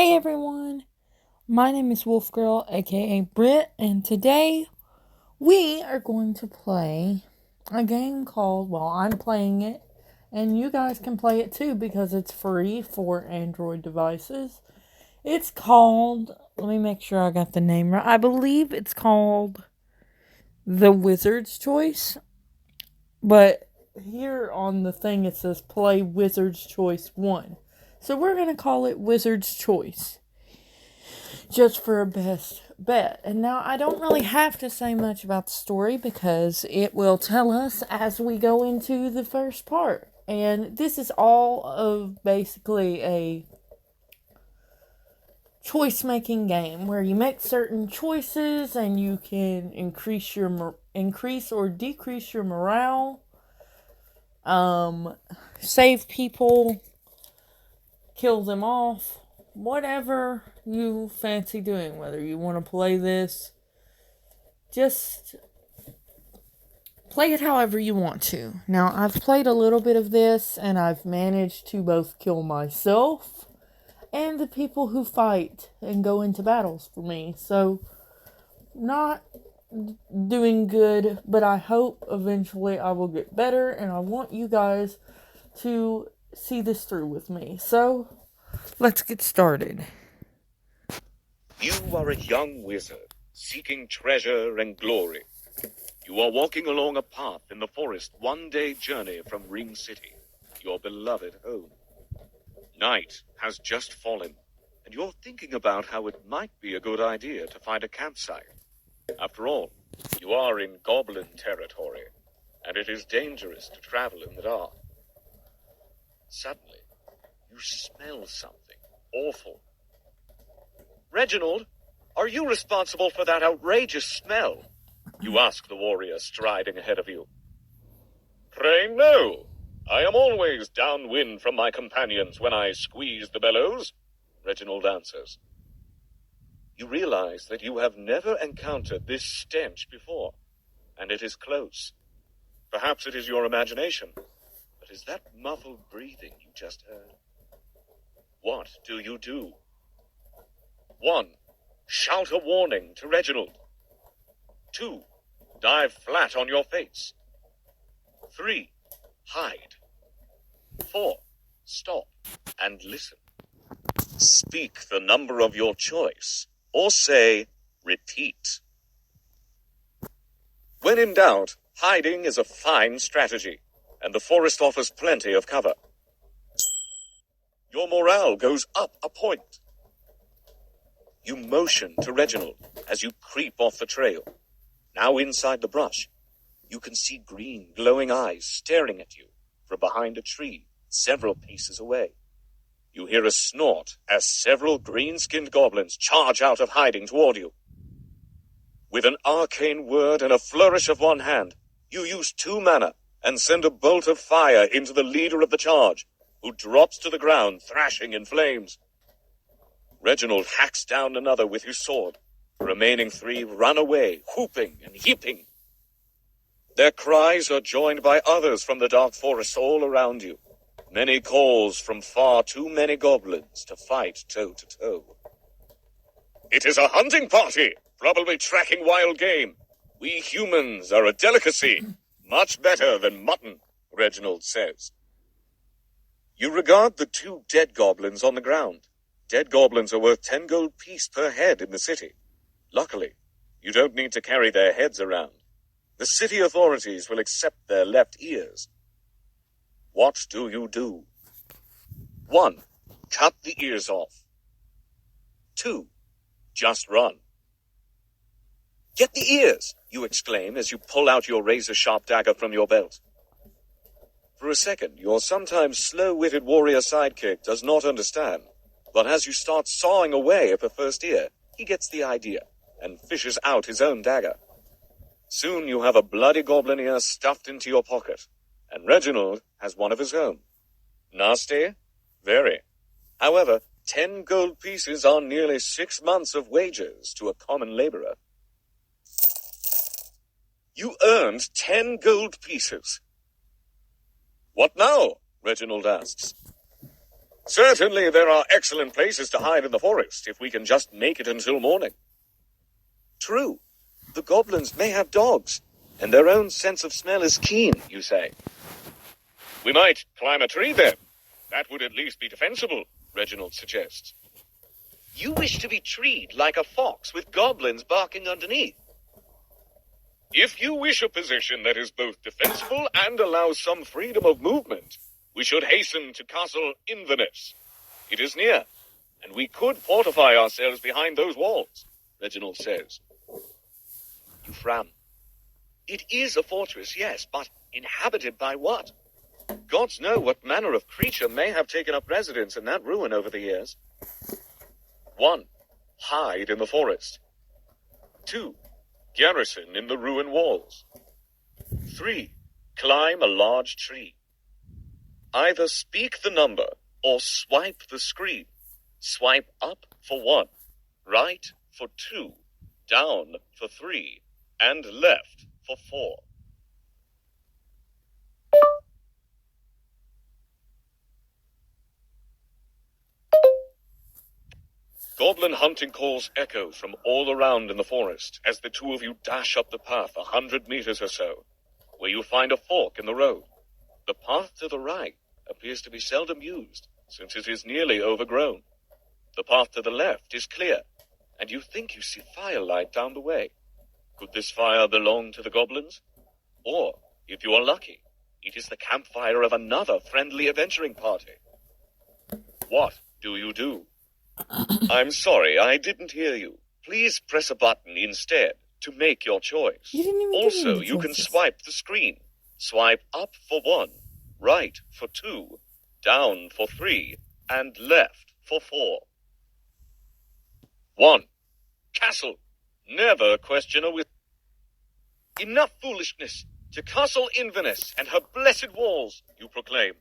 Hey everyone, my name is Wolf Girl, aka Britt, and today we are going to play a game called, well, I'm playing it, and you guys can play it too because it's free for Android devices. It's called, let me make sure I got the name right. I believe it's called The Wizard's Choice, but here on the thing it says Play Wizard's Choice 1. So we're going to call it Wizard's Choice, just for a best bet. And now I don't really have to say much about the story because it will tell us as we go into the first part. And this is all of basically a choice making game where you make certain choices and you can increase or decrease your morale, save people, kill them off, whatever you fancy doing, whether you want to play this, just play it however you want to. Now, I've played a little bit of this, and I've managed to both kill myself and the people who fight and go into battles for me. So, not doing good, but I hope eventually I will get better, and I want you guys to see this through with me. So, let's get started. You are a young wizard, seeking treasure and glory. You are walking along a path in the forest, one-day journey from Ring City, your beloved home. Night has just fallen, and you're thinking about how it might be a good idea to find a campsite. After all, you are in goblin territory, and it is dangerous to travel in the dark. Suddenly, you smell something awful. Reginald, are you responsible for that outrageous smell? You ask the warrior striding ahead of you. Pray no. I am always downwind from my companions when I squeeze the bellows, Reginald answers. You realize that you have never encountered this stench before, and it is close. Perhaps it is your imagination, but is that muffled breathing you just heard? What do you do? 1. Shout a warning to Reginald. 2. Dive flat on your face. 3. Hide. 4. Stop and listen. Speak the number of your choice, or say, repeat. When in doubt, hiding is a fine strategy, and the forest offers plenty of cover. Your morale goes up a point. You motion to Reginald as you creep off the trail. Now inside the brush, you can see green, glowing eyes staring at you from behind a tree several paces away. You hear a snort as several green-skinned goblins charge out of hiding toward you. With an arcane word and a flourish of one hand, you use 2 mana and send a bolt of fire into the leader of the charge, who drops to the ground, thrashing in flames. Reginald hacks down another with his sword. The remaining 3 run away, whooping and yipping. Their cries are joined by others from the dark forest all around you. Many calls from far too many goblins to fight toe-to-toe. It is a hunting party, probably tracking wild game. We humans are a delicacy, much better than mutton, Reginald says. You regard the 2 dead goblins on the ground. Dead goblins are worth 10 gold piece per head in the city. Luckily, you don't need to carry their heads around. The city authorities will accept their left ears. What do you do? 1. Cut the ears off. 2. Just run. Get the ears, you exclaim as you pull out your razor-sharp dagger from your belt. For a second, your sometimes slow-witted warrior sidekick does not understand, but as you start sawing away at the first ear, he gets the idea and fishes out his own dagger. Soon you have a bloody goblin ear stuffed into your pocket, and Reginald has one of his own. Nasty? Very. However, 10 gold pieces are nearly 6 months of wages to a common laborer. You earned 10 gold pieces. What now? Reginald asks. Certainly there are excellent places to hide in the forest if we can just make it until morning. True, the goblins may have dogs, and their own sense of smell is keen, you say. We might climb a tree then. That would at least be defensible, Reginald suggests. You wish to be treed like a fox with goblins barking underneath. If you wish a position that is both defensible and allows some freedom of movement, we should hasten to Castle Inverness. It is near, and we could fortify ourselves behind those walls, Reginald says. You frown. It is a fortress, yes, but inhabited by what? Gods know what manner of creature may have taken up residence in that ruin over the years. 1. Hide in the forest. 2. Garrison in the ruin walls. 3. Climb a large tree. Either speak the number or swipe the screen. Swipe up for 1, right for 2, down for 3, and left for 4. Goblin hunting calls echo from all around in the forest as the two of you dash up the path 100 meters or so, where you find a fork in the road. The path to the right appears to be seldom used, since it is nearly overgrown. The path to the left is clear, and you think you see firelight down the way. Could this fire belong to the goblins? Or, if you are lucky, it is the campfire of another friendly adventuring party. What do you do? I'm sorry, I didn't hear you. Please press a button instead to make your choice. You didn't even give me Also, the you can choices. swipe the screen. Swipe up for 1, right for 2, down for 3, and left for 4. 1. Castle. Never question a wizard. Enough foolishness. To Castle Inverness and her blessed walls, you proclaim.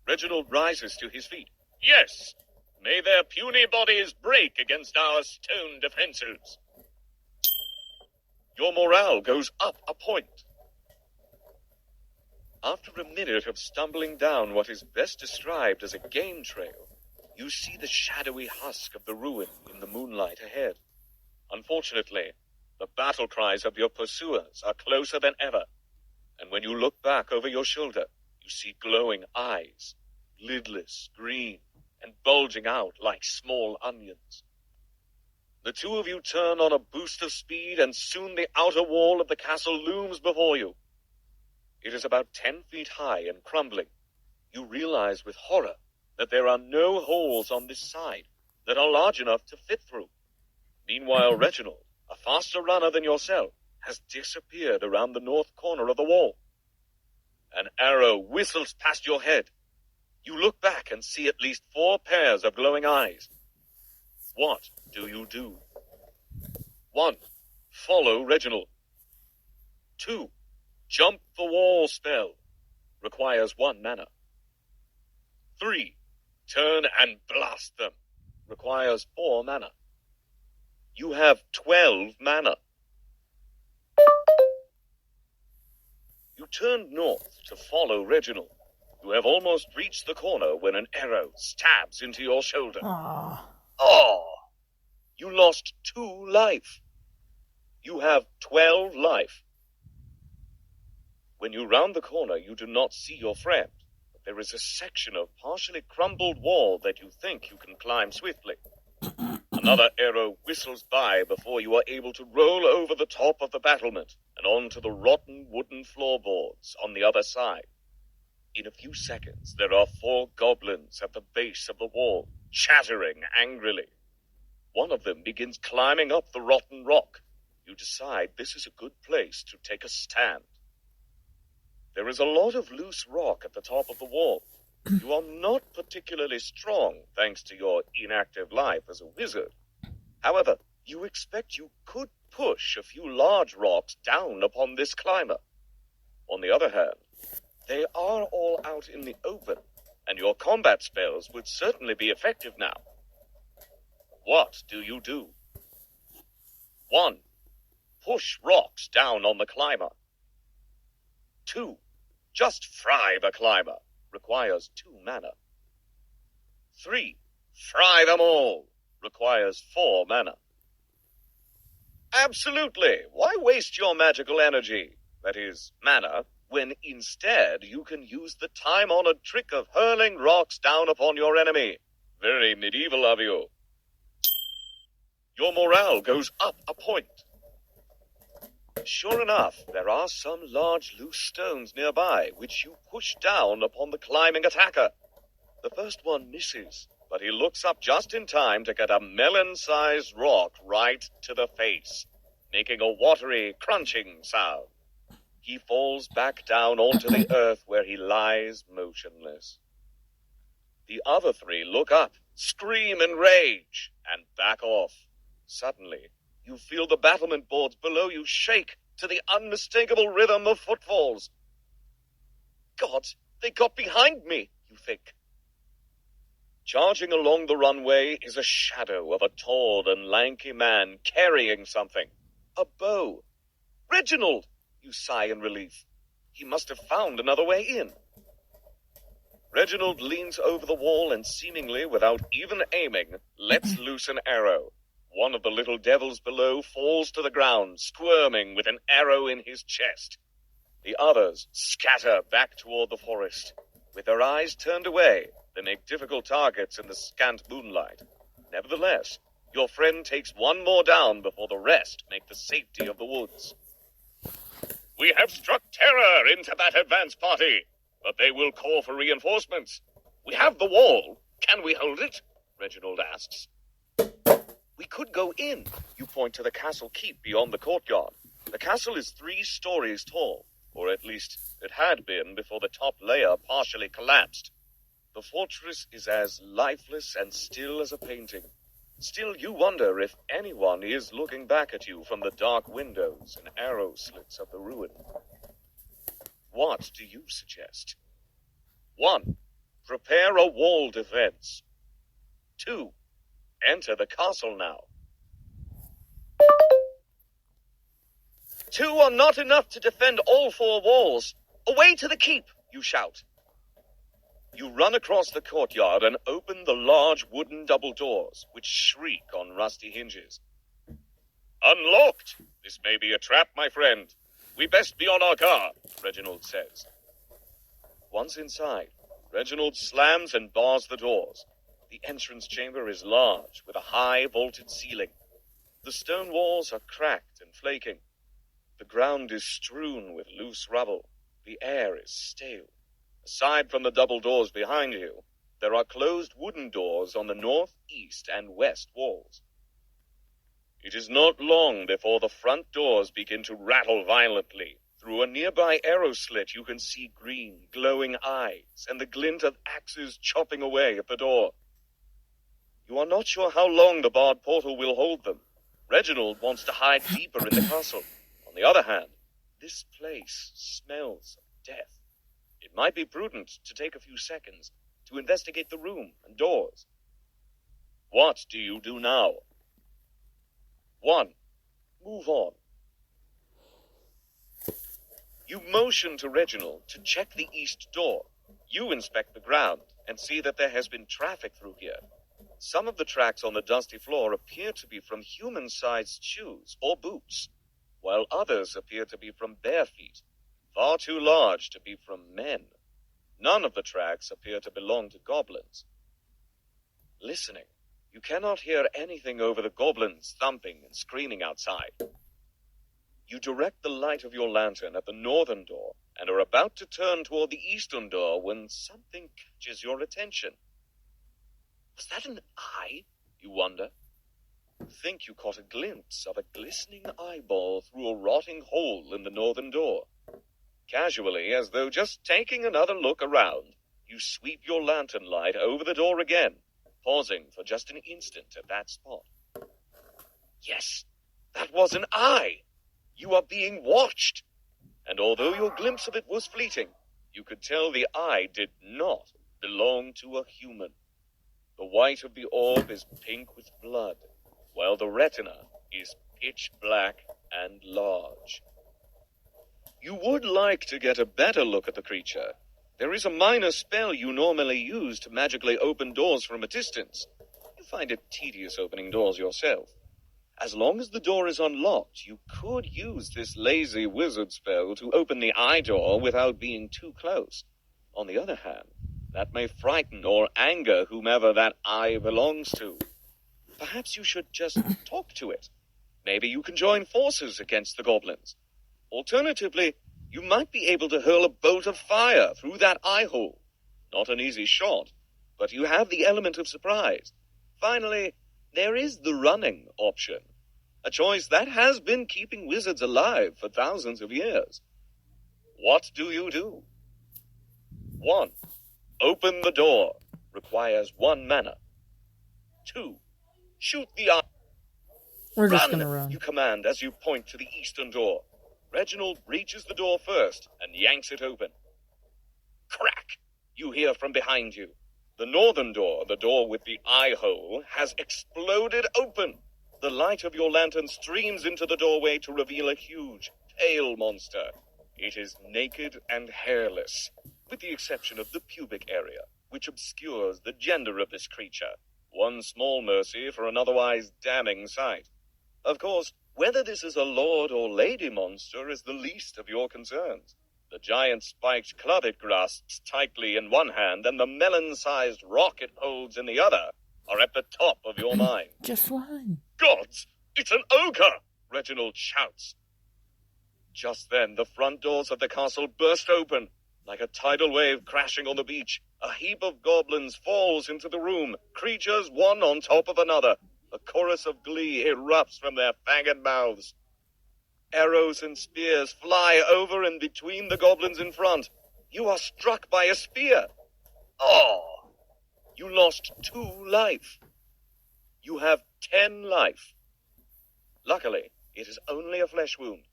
Reginald rises to his feet. Yes, may their puny bodies break against our stone defenses. Your morale goes up a point. After a minute of stumbling down what is best described as a game trail, you see the shadowy husk of the ruin in the moonlight ahead. Unfortunately, the battle cries of your pursuers are closer than ever, and when you look back over your shoulder, you see glowing eyes, lidless, green, and bulging out like small onions. The two of you turn on a boost of speed, and soon the outer wall of the castle looms before you. It is about 10 feet high and crumbling. You realize with horror that there are no holes on this side that are large enough to fit through. Meanwhile, Reginald, a faster runner than yourself, has disappeared around the north corner of the wall. An arrow whistles past your head. You look back and see at least 4 pairs of glowing eyes. What do you do? 1. Follow Reginald. 2. Jump the wall spell. Requires 1 mana. 3. Turn and blast them. Requires 4 mana. You have 12 mana. You turn north to follow Reginald. You have almost reached the corner when an arrow stabs into your shoulder. Ah. Oh! You lost 2 life. You have 12 life. When you round the corner, you do not see your friend, but there is a section of partially crumbled wall that you think you can climb swiftly. Another arrow whistles by before you are able to roll over the top of the battlement and onto the rotten wooden floorboards on the other side. In a few seconds, there are 4 goblins at the base of the wall, chattering angrily. One of them begins climbing up the rotten rock. You decide this is a good place to take a stand. There is a lot of loose rock at the top of the wall. You are not particularly strong, thanks to your inactive life as a wizard. However, you expect you could push a few large rocks down upon this climber. On the other hand, they are all out in the open, and your combat spells would certainly be effective now. What do you do? 1. Push rocks down on the climber. 2. Just fry the climber. Requires 2 mana. 3. Fry them all. Requires 4 mana. Absolutely. Why waste your magical energy, that is, mana, when instead you can use the time-honored trick of hurling rocks down upon your enemy? Very medieval of you. Your morale goes up a point. Sure enough, there are some large loose stones nearby, which you push down upon the climbing attacker. The first one misses, but he looks up just in time to get a melon-sized rock right to the face, making a watery, crunching sound. He falls back down onto the earth where he lies motionless. The other 3 look up, scream in rage, and back off. Suddenly, you feel the battlement boards below you shake to the unmistakable rhythm of footfalls. God, they got behind me, you think. Charging along the runway is a shadow of a tall and lanky man carrying something. A bow. Reginald, you sigh in relief. He must have found another way in. Reginald leans over the wall and seemingly without even aiming, lets loose an arrow. One of the little devils below falls to the ground, squirming with an arrow in his chest. The others scatter back toward the forest. With their eyes turned away, they make difficult targets in the scant moonlight. Nevertheless, your friend takes one more down before the rest make the safety of the woods. We have struck terror into that advance party, but they will call for reinforcements. We have the wall. Can we hold it? Reginald asks. We could go in. You point to the castle keep beyond the courtyard. The castle is 3 stories tall, or at least it had been before the top layer partially collapsed. The fortress is as lifeless and still as a painting. Still, you wonder if anyone is looking back at you from the dark windows and arrow slits of the ruin. What do you suggest? 1. Prepare a wall defense. 2. Enter the castle now. 2 are not enough to defend all 4 walls. Away to the keep, you shout. You run across the courtyard and open the large wooden double doors, which shriek on rusty hinges. Unlocked! This may be a trap, my friend. We best be on our guard, Reginald says. Once inside, Reginald slams and bars the doors. The entrance chamber is large, with a high vaulted ceiling. The stone walls are cracked and flaking. The ground is strewn with loose rubble. The air is stale. Aside from the double doors behind you, there are closed wooden doors on the north, east, and west walls. It is not long before the front doors begin to rattle violently. Through a nearby arrow slit you can see green, glowing eyes and the glint of axes chopping away at the door. You are not sure how long the barred portal will hold them. Reginald wants to hide deeper in the castle. On the other hand, this place smells of death. It might be prudent to take a few seconds to investigate the room and doors. What do you do now? 1. Move on. You motion to Reginald to check the east door. You inspect the ground and see that there has been traffic through here. Some of the tracks on the dusty floor appear to be from human-sized shoes or boots, while others appear to be from bare feet, far too large to be from men. None of the tracks appear to belong to goblins. Listening, you cannot hear anything over the goblins thumping and screaming outside. You direct the light of your lantern at the northern door and are about to turn toward the eastern door when something catches your attention. Was that an eye, you wonder? You think you caught a glimpse of a glistening eyeball through a rotting hole in the northern door. Casually, as though just taking another look around, you sweep your lantern light over the door again, pausing for just an instant at that spot. Yes, that was an eye! You are being watched! And although your glimpse of it was fleeting, you could tell the eye did not belong to a human. The white of the orb is pink with blood, while the retina is pitch black and large. You would like to get a better look at the creature, There is a minor spell you normally use to magically open doors from a distance. You find it tedious opening doors yourself. As long as the door is unlocked, you could use this lazy wizard spell to open the eye door without being too close. On the other hand, that may frighten or anger whomever that eye belongs to. Perhaps you should just talk to it. Maybe you can join forces against the goblins. Alternatively, you might be able to hurl a bolt of fire through that eye hole. Not an easy shot, but you have the element of surprise. Finally, there is the running option, a choice that has been keeping wizards alive for thousands of years. What do you do? 1. Open the door. Requires 1 mana. 2. Shoot the eye. We're just gonna run. You command as you point to the eastern door. Reginald reaches the door first and yanks it open. Crack! You hear from behind you. The northern door, the door with the eye hole, has exploded open. The light of your lantern streams into the doorway to reveal a huge, pale monster. It is naked and hairless, with the exception of the pubic area, which obscures the gender of this creature. One small mercy for an otherwise damning sight. Of course, whether this is a lord or lady monster is the least of your concerns. The giant spiked club it grasps tightly in one hand and the melon-sized rock it holds in the other are at the top of your mind. Just run. Gods! It's an ogre! Reginald shouts. Just then, the front doors of the castle burst open. Like a tidal wave crashing on the beach, a heap of goblins falls into the room, creatures one on top of another. A chorus of glee erupts from their fanged mouths. Arrows and spears fly over and between the goblins in front. You are struck by a spear. Oh! You lost 2 life. You have 10 life. Luckily, it is only a flesh wound.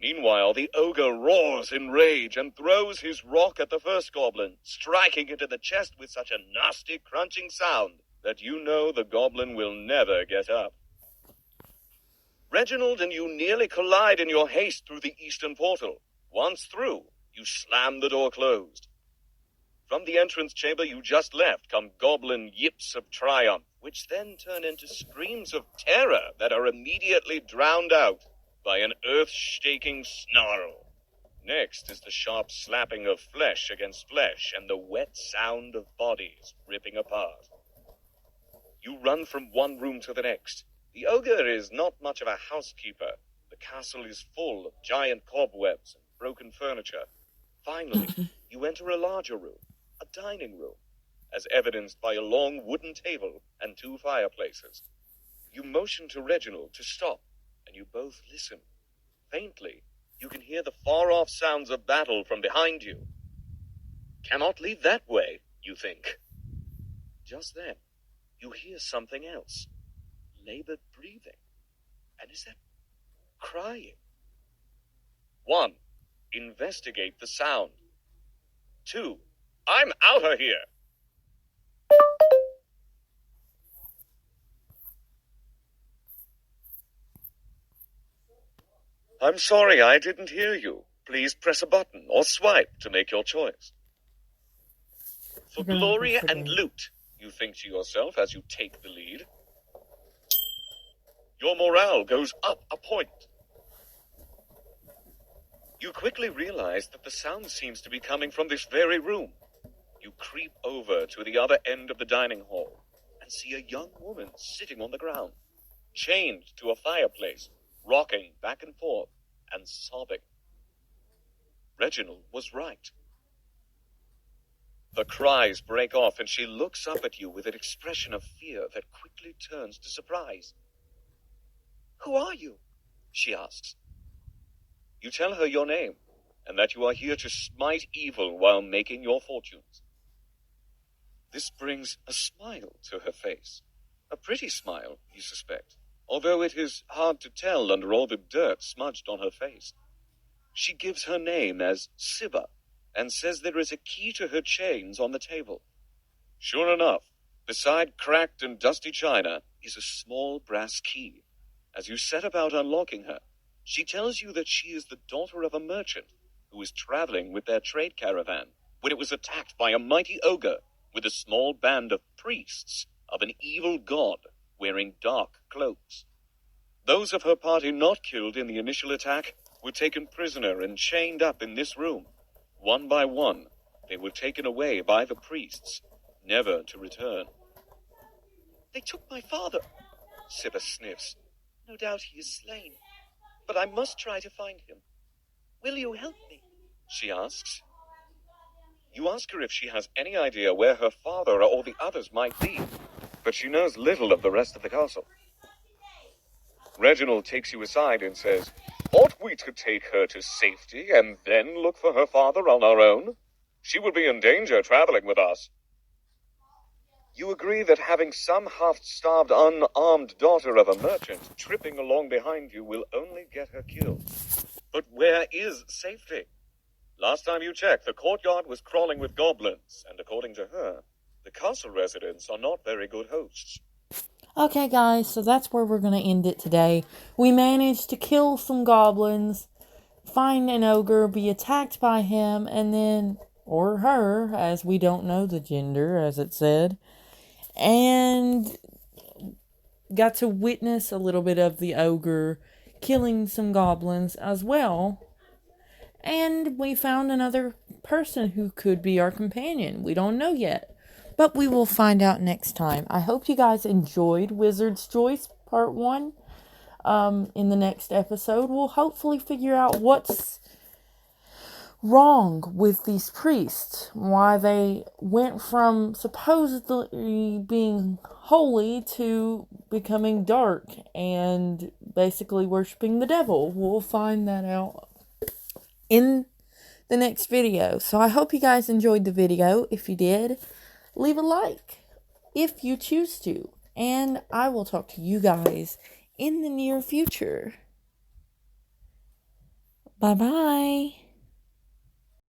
Meanwhile, the ogre roars in rage and throws his rock at the first goblin, striking it in the chest with such a nasty crunching sound that you know the goblin will never get up. Reginald and you nearly collide in your haste through the eastern portal. Once through, you slam the door closed. From the entrance chamber you just left come goblin yips of triumph, which then turn into screams of terror that are immediately drowned out by an earth-shaking snarl. Next is the sharp slapping of flesh against flesh and the wet sound of bodies ripping apart. You run from one room to the next. The ogre is not much of a housekeeper. The castle is full of giant cobwebs and broken furniture. Finally, you enter a larger room, a dining room, as evidenced by a long wooden table and 2 fireplaces. You motion to Reginald to stop, and you both listen. Faintly, you can hear the far-off sounds of battle from behind you. Cannot leave that way, you think. Just then, you hear something else. Labored breathing. And is that crying? 1. Investigate the sound. 2. I'm out of here! I'm sorry, I didn't hear you. Please press a button or swipe to make your choice. For glory and loot, you think to yourself as you take the lead. Your morale goes up a point. You quickly realize that the sound seems to be coming from this very room. You creep over to the other end of the dining hall and see a young woman sitting on the ground, chained to a fireplace, rocking back and forth and sobbing. Reginald was right. The cries break off and she looks up at you with an expression of fear that quickly turns to surprise. Who are you? She asks. You tell her your name and that you are here to smite evil while making your fortunes. This brings a smile to her face. A pretty smile, you suspect, although it is hard to tell under all the dirt smudged on her face. She gives her name as Sibba and says there is a key to her chains on the table. Sure enough, beside cracked and dusty china is a small brass key. As you set about unlocking her, she tells you that she is the daughter of a merchant who is traveling with their trade caravan when it was attacked by a mighty ogre with a small band of priests of an evil god wearing dark cloaks. Those of her party not killed in the initial attack were taken prisoner and chained up in this room. One by one, they were taken away by the priests, never to return. They took my father, Sibba sniffs. No doubt he is slain, but I must try to find him. Will you help me? She asks. You ask her if she has any idea where her father or the others might be, but she knows little of the rest of the castle. Reginald takes you aside and says, ought we to take her to safety and then look for her father on our own? She would be in danger traveling with us. You agree that having some half-starved, unarmed daughter of a merchant tripping along behind you will only get her killed. But where is safety? Last time you checked, the courtyard was crawling with goblins, and according to her, the castle residents are not very good hosts. Okay, guys, so that's where we're going to end it today. We managed to kill some goblins, find an ogre, be attacked by him, and then, or her, as we don't know the gender, as it said, and got to witness a little bit of the ogre killing some goblins as well. And we found another person who could be our companion. We don't know yet, but we will find out next time. I hope you guys enjoyed Wizard's Choice Part 1. In the next episode, we'll hopefully figure out what's wrong with these priests. Why they went from supposedly being holy to becoming dark and basically worshiping the devil. We'll find that out in the next video. So I hope you guys enjoyed the video. If you did, leave a like if you choose to. And I will talk to you guys in the near future. Bye-bye.